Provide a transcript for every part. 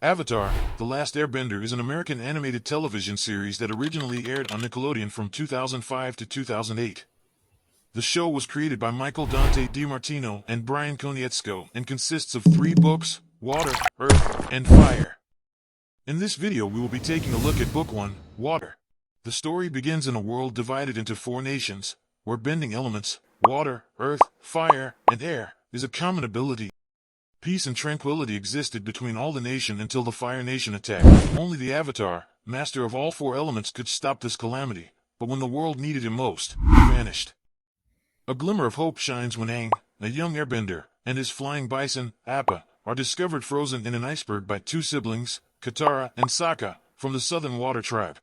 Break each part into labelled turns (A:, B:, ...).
A: Avatar: The Last Airbender is an American animated television series that originally aired on Nickelodeon from 2005 to 2008. The show was created by Michael Dante DiMartino and Brian Konietzko and consists of 3 books: Water, Earth, and Fire. In this video we will be taking a look at Book 1, Water. The story begins in a world divided into 4 nations, where bending elements, water, earth, fire, and air, is a common ability. Peace and tranquility existed between all the nation until the Fire Nation attacked. Only the Avatar, master of all 4 elements, could stop this calamity, but when the world needed him most, he vanished. A glimmer of hope shines when Aang, a young airbender, and his flying bison, Appa, are discovered frozen in an iceberg by 2 siblings, Katara and Sokka, from the Southern Water Tribe.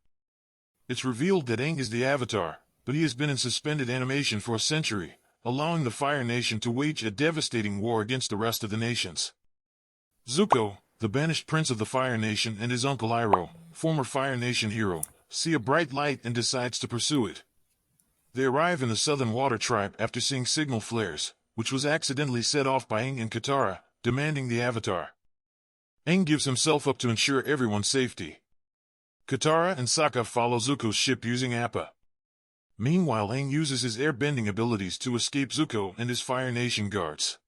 A: It's revealed that Aang is the Avatar, but he has been in suspended animation for a century, allowing the Fire Nation to wage a devastating war against the rest of the nations. Zuko, the banished prince of the Fire Nation, and his uncle Iroh, former Fire Nation hero, see a bright light and decides to pursue it. They arrive in the Southern Water Tribe after seeing signal flares, which was accidentally set off by Aang and Katara, demanding the Avatar. Aang gives himself up to ensure everyone's safety. Katara and Sokka follow Zuko's ship using Appa. Meanwhile, Aang uses his airbending abilities to escape Zuko and his Fire Nation guards.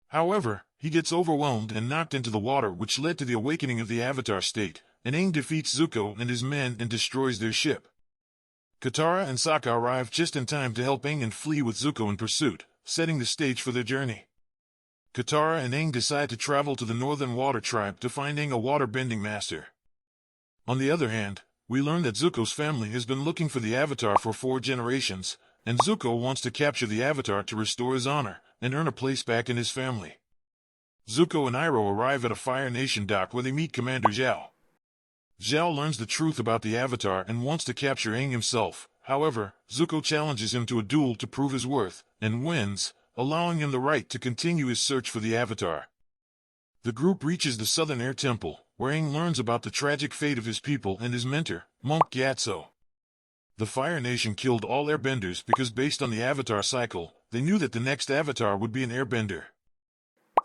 A: However, he gets overwhelmed and knocked into the water, which led to the awakening of the Avatar state, and Aang defeats Zuko and his men and destroys their ship. Katara and Sokka arrive just in time to help Aang and flee with Zuko in pursuit, setting the stage for their journey. Katara and Aang decide to travel to the Northern Water Tribe to find Aang a water-bending master. On the other hand, we learn that Zuko's family has been looking for the Avatar for 4 generations, and Zuko wants to capture the Avatar to restore his honor and earn a place back in his family. Zuko and Iroh arrive at a Fire Nation dock where they meet Commander Zhao. Zhao learns the truth about the Avatar and wants to capture Aang himself. However, Zuko challenges him to a duel to prove his worth, and wins, allowing him the right to continue his search for the Avatar. The group reaches the Southern Air Temple, where Aang learns about the tragic fate of his people and his mentor, Monk Gyatso. The Fire Nation killed all airbenders because, based on the Avatar cycle, they knew that the next Avatar would be an airbender.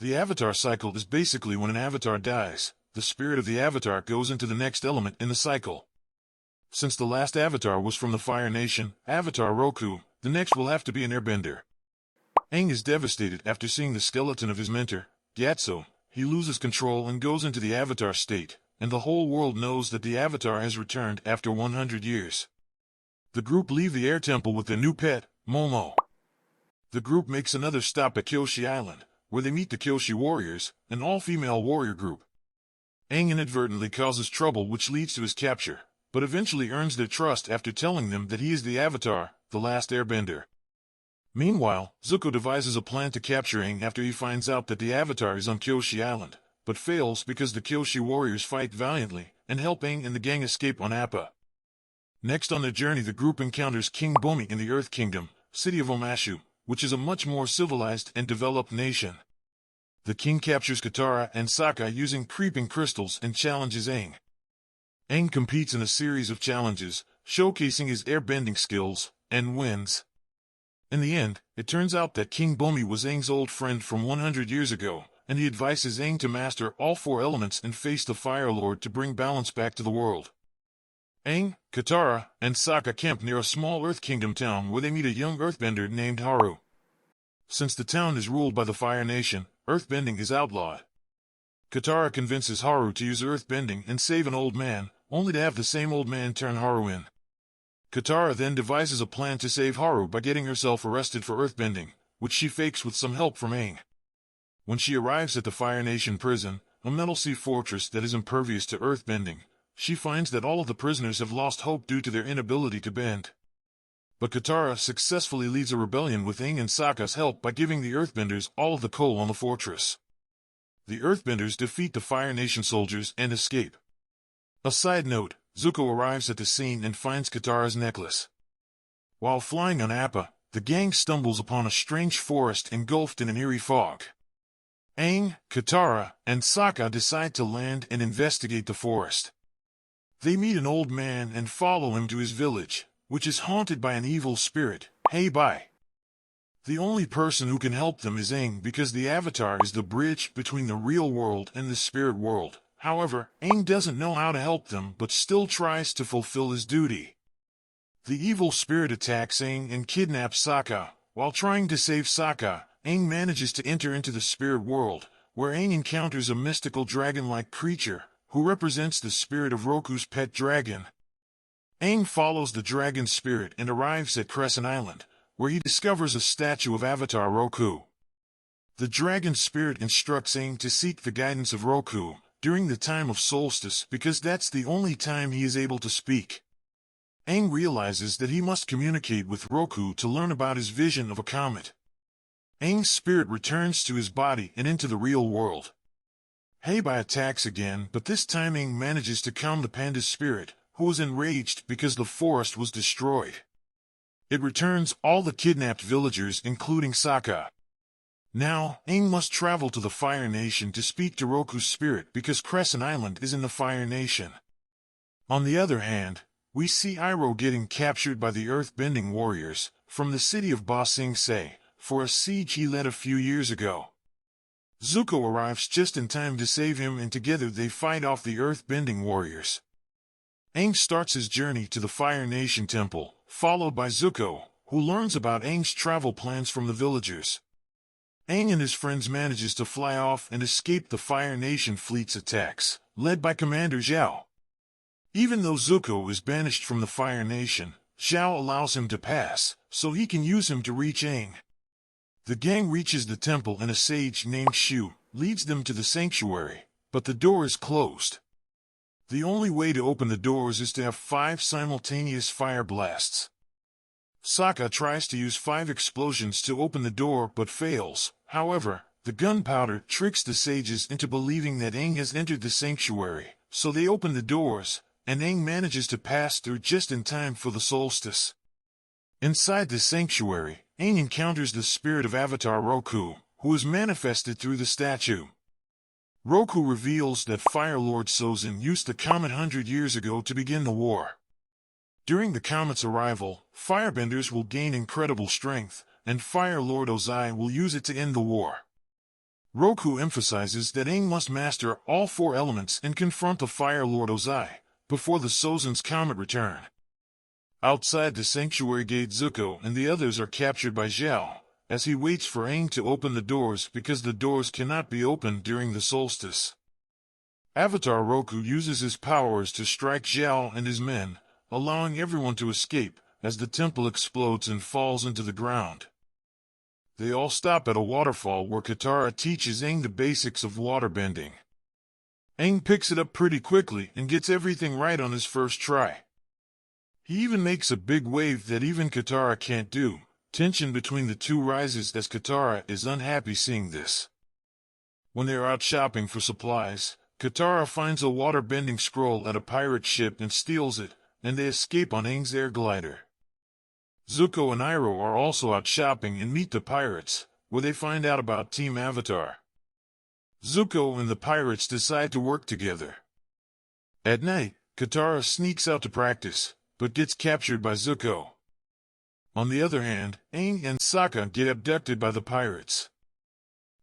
A: The Avatar cycle is basically when an Avatar dies, the spirit of the Avatar goes into the next element in the cycle. Since the last Avatar was from the Fire Nation, Avatar Roku, the next will have to be an airbender. Aang is devastated after seeing the skeleton of his mentor, Gyatso. He loses control and goes into the Avatar state, and the whole world knows that the Avatar has returned after 100 years. The group leave the air temple with their new pet, Momo. The group makes another stop at Kyoshi Island, where they meet the Kyoshi Warriors, an all-female warrior group. Aang inadvertently causes trouble, which leads to his capture, but eventually earns their trust after telling them that he is the Avatar, the Last Airbender. Meanwhile, Zuko devises a plan to capture Aang after he finds out that the Avatar is on Kyoshi Island, but fails because the Kyoshi warriors fight valiantly and help Aang and the gang escape on Appa. Next on their journey, the group encounters King Bomi in the Earth Kingdom, city of Omashu, which is a much more civilized and developed nation. The king captures Katara and Sokka using creeping crystals and challenges Aang. Aang competes in a series of challenges, showcasing his airbending skills, and wins. In the end, it turns out that King Bomi was Aang's old friend from 100 years ago, and he advises Aang to master all 4 elements and face the Fire Lord to bring balance back to the world. Aang, Katara, and Sokka camp near a small Earth Kingdom town where they meet a young earthbender named Haru. Since the town is ruled by the Fire Nation, earthbending is outlawed. Katara convinces Haru to use earthbending and save an old man, only to have the same old man turn Haru in. Katara then devises a plan to save Haru by getting herself arrested for earthbending, which she fakes with some help from Aang. When she arrives at the Fire Nation prison, a metal sea fortress that is impervious to earthbending, she finds that all of the prisoners have lost hope due to their inability to bend. But Katara successfully leads a rebellion with Aang and Sokka's help by giving the earthbenders all of the coal on the fortress. The earthbenders defeat the Fire Nation soldiers and escape. A side note, Zuko arrives at the scene and finds Katara's necklace. While flying on Appa, the gang stumbles upon a strange forest engulfed in an eerie fog. Aang, Katara, and Sokka decide to land and investigate the forest. They meet an old man and follow him to his village, which is haunted by an evil spirit, Bai. The only person who can help them is Aang, because the Avatar is the bridge between the real world and the spirit world, However, Aang doesn't know how to help them but still tries to fulfill his duty. The evil spirit attacks Aang and kidnaps Sokka. While trying to save Sokka, Aang manages to enter into the spirit world, where Aang encounters a mystical dragon-like creature, who represents the spirit of Roku's pet dragon. Aang follows the dragon spirit and arrives at Crescent Island, where he discovers a statue of Avatar Roku. The dragon spirit instructs Aang to seek the guidance of Roku during the time of solstice because that's the only time he is able to speak. Aang realizes that he must communicate with Roku to learn about his vision of a comet. Aang's spirit returns to his body and into the real world. Heibai attacks again, but this time Aang manages to calm the panda's spirit, who was enraged because the forest was destroyed. It returns all the kidnapped villagers, including Sokka. Now, Aang must travel to the Fire Nation to speak to Roku's spirit because Crescent Island is in the Fire Nation. On the other hand, we see Iroh getting captured by the Earth-bending warriors from the city of Ba Sing Se for a siege he led a few years ago. Zuko arrives just in time to save him and together they fight off the Earth-bending warriors. Aang starts his journey to the Fire Nation temple, followed by Zuko, who learns about Aang's travel plans from the villagers. Aang and his friends manages to fly off and escape the Fire Nation fleet's attacks, led by Commander Zhao. Even though Zuko is banished from the Fire Nation, Zhao allows him to pass, so he can use him to reach Aang. The gang reaches the temple and a sage named Shu leads them to the sanctuary, but the door is closed. The only way to open the doors is to have 5 simultaneous fire blasts. Sokka tries to use 5 explosions to open the door but fails. However, the gunpowder tricks the sages into believing that Aang has entered the sanctuary, so they open the doors, and Aang manages to pass through just in time for the solstice. Inside the sanctuary, Aang encounters the spirit of Avatar Roku, who is manifested through the statue. Roku reveals that Fire Lord Sozin used the comet 100 years ago to begin the war. During the comet's arrival, firebenders will gain incredible strength, and Fire Lord Ozai will use it to end the war. Roku emphasizes that Aang must master all 4 elements and confront the Fire Lord Ozai before the Sozin's comet return. Outside the sanctuary gate, Zuko and the others are captured by Zhao, as he waits for Aang to open the doors because the doors cannot be opened during the solstice. Avatar Roku uses his powers to strike Zhao and his men, allowing everyone to escape as the temple explodes and falls into the ground. They all stop at a waterfall where Katara teaches Aang the basics of waterbending. Aang picks it up pretty quickly and gets everything right on his first try. He even makes a big wave that even Katara can't do. Tension between the two rises as Katara is unhappy seeing this. When they are out shopping for supplies, Katara finds a water-bending scroll at a pirate ship and steals it, and they escape on Aang's air glider. Zuko and Iroh are also out shopping and meet the pirates, where they find out about Team Avatar. Zuko and the pirates decide to work together. At night, Katara sneaks out to practice, but gets captured by Zuko. On the other hand, Aang and Sokka get abducted by the pirates.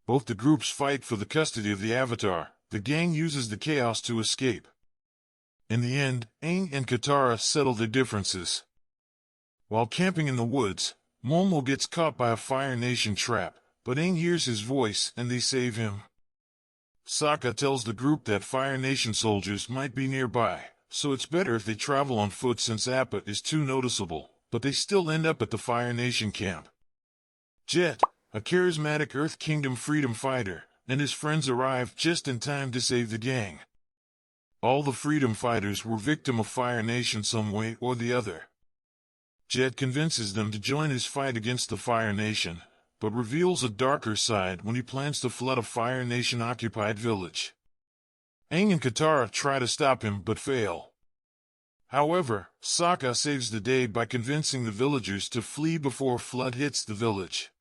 A: Both the groups fight for the custody of the Avatar. The gang uses the chaos to escape. In the end, Aang and Katara settle their differences. While camping in the woods, Momo gets caught by a Fire Nation trap, but Aang hears his voice and they save him. Sokka tells the group that Fire Nation soldiers might be nearby, so it's better if they travel on foot since Appa is too noticeable, but they still end up at the Fire Nation camp. Jet, a charismatic Earth Kingdom freedom fighter, and his friends arrive just in time to save the gang. All the freedom fighters were victim of Fire Nation some way or the other. Jet convinces them to join his fight against the Fire Nation, but reveals a darker side when he plans to flood a Fire Nation-occupied village. Aang and Katara try to stop him but fail. However, Sokka saves the day by convincing the villagers to flee before a flood hits the village.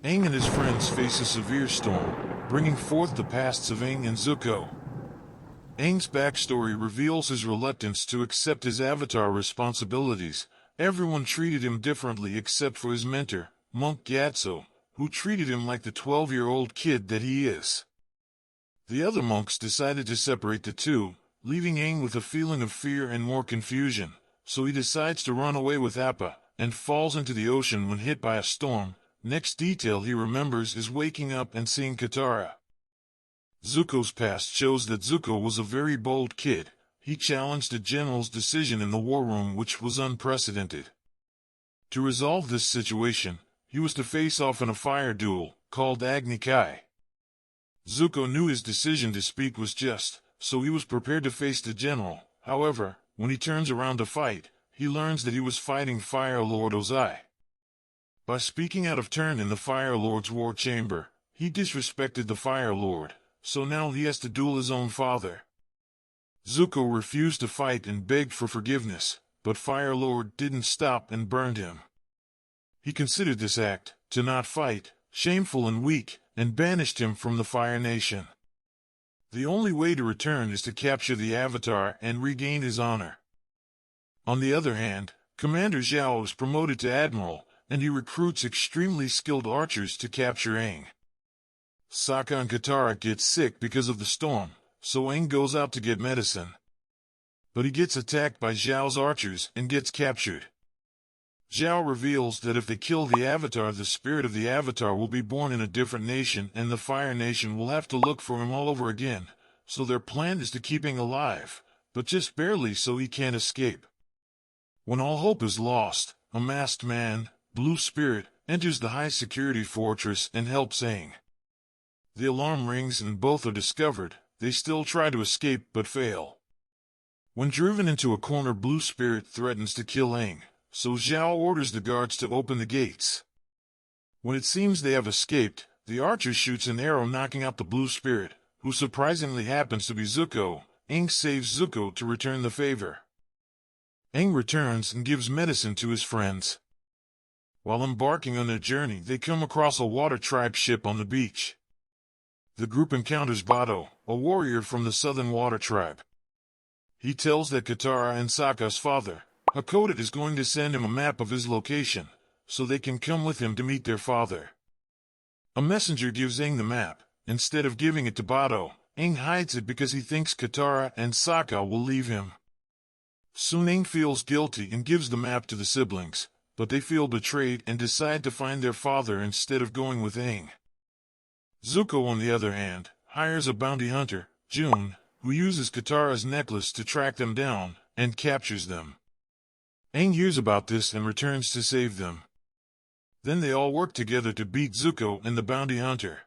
A: Aang and his friends face a severe storm, bringing forth the pasts of Aang and Zuko. Aang's backstory reveals his reluctance to accept his Avatar responsibilities. Everyone treated him differently except for his mentor, Monk Gyatso, who treated him like the 12-year-old kid that he is. The other monks decided to separate the two, leaving Aang with a feeling of fear and more confusion, so he decides to run away with Appa, and falls into the ocean when hit by a storm. Next detail he remembers is waking up and seeing Katara. Zuko's past shows that Zuko was a very bold kid. He challenged a general's decision in the war room, which was unprecedented. To resolve this situation, he was to face off in a fire duel, called Agni Kai. Zuko knew his decision to speak was just, so he was prepared to face the general. However, when he turns around to fight, he learns that he was fighting Fire Lord Ozai. By speaking out of turn in the Fire Lord's war chamber, he disrespected the Fire Lord, so now he has to duel his own father. Zuko refused to fight and begged for forgiveness, but Fire Lord didn't stop and burned him. He considered this act, to not fight, shameful and weak, and banished him from the Fire Nation. The only way to return is to capture the Avatar and regain his honor. On the other hand, Commander Zhao is promoted to Admiral, and he recruits extremely skilled archers to capture Aang. Sokka and Katara get sick because of the storm, so Aang goes out to get medicine. But he gets attacked by Zhao's archers and gets captured. Zhao reveals that if they kill the Avatar, the spirit of the Avatar will be born in a different nation and the Fire Nation will have to look for him all over again, so their plan is to keep Aang alive, but just barely so he can't escape. When all hope is lost, a masked man, Blue Spirit, enters the high-security fortress and helps Aang. The alarm rings and both are discovered. They still try to escape but fail. When driven into a corner, Blue Spirit threatens to kill Aang, so Zhao orders the guards to open the gates. When it seems they have escaped, the archer shoots an arrow knocking out the Blue Spirit, who surprisingly happens to be Zuko. Aang saves Zuko to return the favor. Aang returns and gives medicine to his friends. While embarking on their journey, they come across a water tribe ship on the beach. The group encounters Bato, a warrior from the Southern Water Tribe. He tells that Katara and Sokka's father, Hakoda, is going to send him a map of his location, so they can come with him to meet their father. A messenger gives Aang the map. Instead of giving it to Bato, Aang hides it because he thinks Katara and Sokka will leave him. Soon Aang feels guilty and gives the map to the siblings, but they feel betrayed and decide to find their father instead of going with Aang. Zuko, on the other hand, hires a bounty hunter, June, who uses Katara's necklace to track them down, and captures them. Aang hears about this and returns to save them. Then they all work together to beat Zuko and the bounty hunter.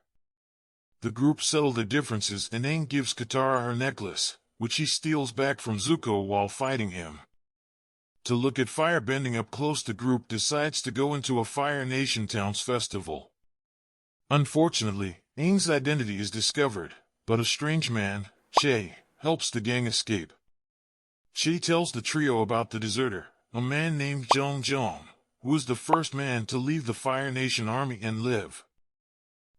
A: The group settle their differences and Aang gives Katara her necklace, which he steals back from Zuko while fighting him. To look at firebending up close, the group decides to go into a Fire Nation town's festival. Unfortunately, Aang's identity is discovered, but a strange man, Che, helps the gang escape. Che tells the trio about the deserter, a man named Zhong Zhong, who was the first man to leave the Fire Nation army and live.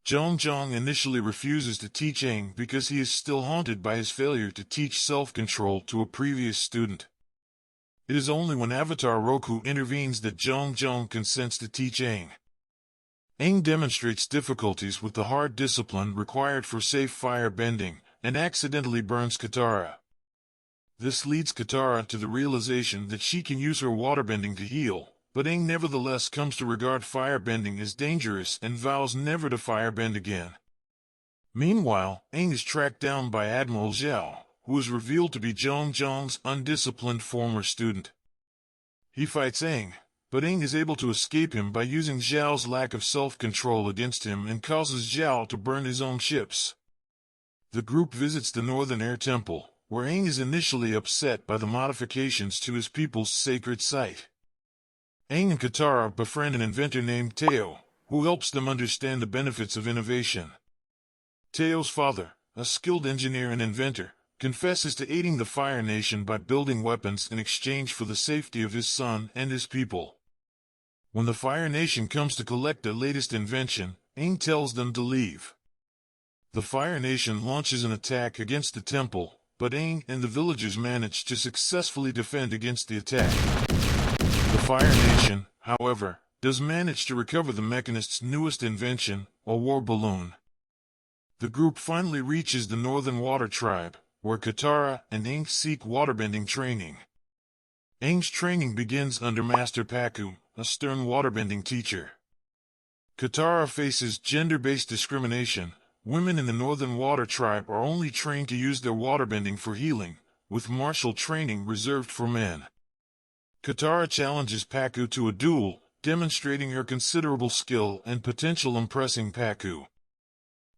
A: Zhong Zhong initially refuses to teach Aang because he is still haunted by his failure to teach self-control to a previous student. It is only when Avatar Roku intervenes that Zhong Zhong consents to teach Aang. Aang demonstrates difficulties with the hard discipline required for safe fire bending, and accidentally burns Katara. This leads Katara to the realization that she can use her waterbending to heal, but Aang nevertheless comes to regard firebending as dangerous and vows never to firebend again. Meanwhile, Aang is tracked down by Admiral Zhao, who is revealed to be Zhong Zhong's undisciplined former student. He fights Aang, but Aang is able to escape him by using Zhao's lack of self-control against him and causes Zhao to burn his own ships. The group visits the Northern Air Temple, where Aang is initially upset by the modifications to his people's sacred site. Aang and Katara befriend an inventor named Teo, who helps them understand the benefits of innovation. Teo's father, a skilled engineer and inventor, confesses to aiding the Fire Nation by building weapons in exchange for the safety of his son and his people. When the Fire Nation comes to collect their latest invention, Aang tells them to leave. The Fire Nation launches an attack against the temple, but Aang and the villagers manage to successfully defend against the attack. The Fire Nation, however, does manage to recover the Mechanist's newest invention, a war balloon. The group finally reaches the Northern Water Tribe, where Katara and Aang seek waterbending training. Aang's training begins under Master Pakku, a stern waterbending teacher. Katara faces gender-based discrimination. Women in the Northern Water Tribe are only trained to use their waterbending for healing, with martial training reserved for men. Katara challenges Pakku to a duel, demonstrating her considerable skill and potential impressing Pakku.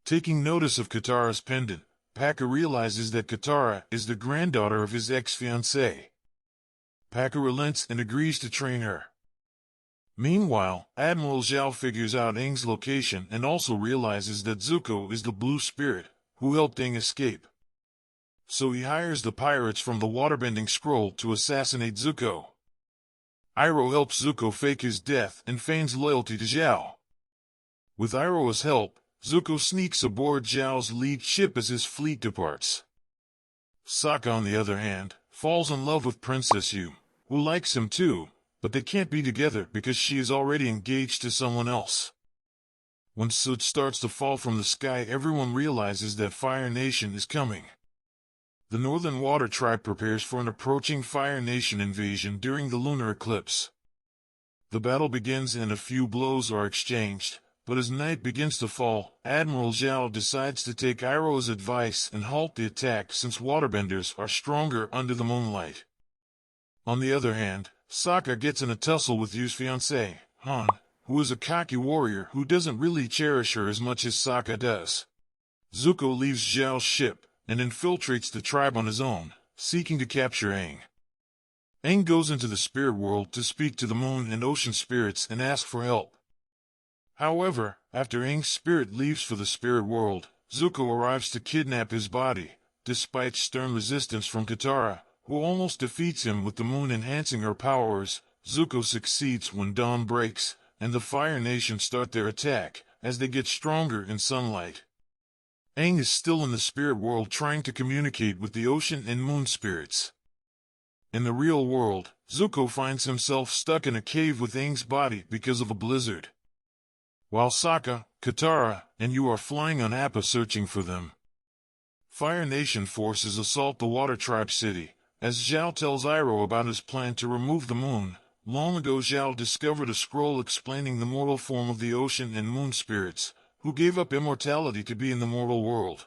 A: Taking notice of Katara's pendant, Pakku realizes that Katara is the granddaughter of his ex-fiancée. Pakku relents and agrees to train her. Meanwhile, Admiral Zhao figures out Aang's location and also realizes that Zuko is the blue spirit, who helped Aang escape. So he hires the pirates from the waterbending scroll to assassinate Zuko. Iroh helps Zuko fake his death and feigns loyalty to Zhao. With Iroh's help, Zuko sneaks aboard Zhao's lead ship as his fleet departs. Sokka, on the other hand, falls in love with Princess Yu, who likes him too, but they can't be together because she is already engaged to someone else. When soot starts to fall from the sky, everyone realizes that Fire Nation is coming. The Northern Water Tribe prepares for an approaching Fire Nation invasion during the lunar eclipse. The battle begins and a few blows are exchanged, but as night begins to fall, Admiral Zhao decides to take Iroh's advice and halt the attack since waterbenders are stronger under the moonlight. On the other hand, Sokka gets in a tussle with Yu's fiancée, Han, who is a cocky warrior who doesn't really cherish her as much as Sokka does. Zuko leaves Zhao's ship and infiltrates the tribe on his own, seeking to capture Aang. Aang goes into the spirit world to speak to the moon and ocean spirits and ask for help. However, after Aang's spirit leaves for the spirit world, Zuko arrives to kidnap his body, despite stern resistance from Katara, who almost defeats him with the moon enhancing her powers. Zuko succeeds when dawn breaks, and the Fire Nation start their attack, as they get stronger in sunlight. Aang is still in the spirit world trying to communicate with the ocean and moon spirits. In the real world, Zuko finds himself stuck in a cave with Aang's body because of a blizzard. While Sokka, Katara, and Yu are flying on Appa searching for them. Fire Nation forces assault the Water Tribe city, as Zhao tells Iroh about his plan to remove the moon. Long ago Zhao discovered a scroll explaining the mortal form of the ocean and moon spirits, who gave up immortality to be in the mortal world.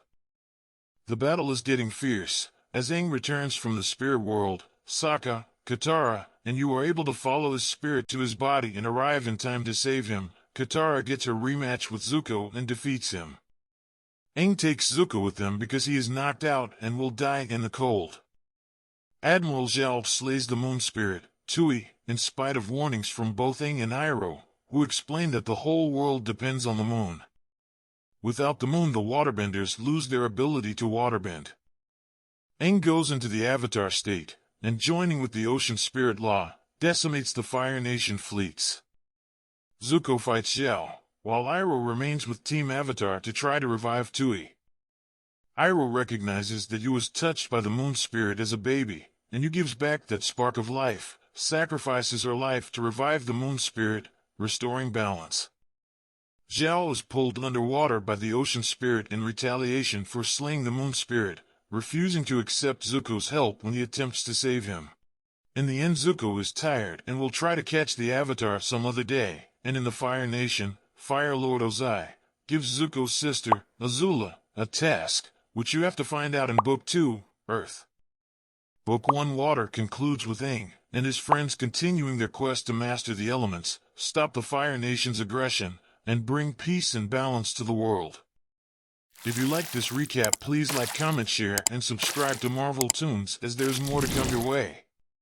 A: The battle is getting fierce. As Aang returns from the spirit world, Sokka, Katara, and Yu are able to follow his spirit to his body and arrive in time to save him. Katara gets her rematch with Zuko and defeats him. Aang takes Zuko with them because he is knocked out and will die in the cold. Admiral Zhao slays the moon spirit, Tui, in spite of warnings from both Aang and Iroh, who explain that the whole world depends on the moon. Without the moon, the waterbenders lose their ability to waterbend. Aang goes into the Avatar state, and joining with the Ocean Spirit Law, decimates the Fire Nation fleets. Zuko fights Zhao, while Iroh remains with Team Avatar to try to revive Tui. Iroh recognizes that Yu was touched by the moon spirit as a baby, and Yu gives back that spark of life, sacrifices her life to revive the moon spirit, restoring balance. Zhao is pulled underwater by the ocean spirit in retaliation for slaying the moon spirit, refusing to accept Zuko's help when he attempts to save him. In the end, Zuko is tired and will try to catch the Avatar some other day, and in the Fire Nation, Fire Lord Ozai gives Zuko's sister, Azula, a task, which you have to find out in Book 2, Earth. Book 1 Water concludes with Aang and his friends continuing their quest to master the elements, stop the Fire Nation's aggression, and bring peace and balance to the world. If you like this recap, please like, comment, share, and subscribe to Marvel Toons, as there's more to come your way.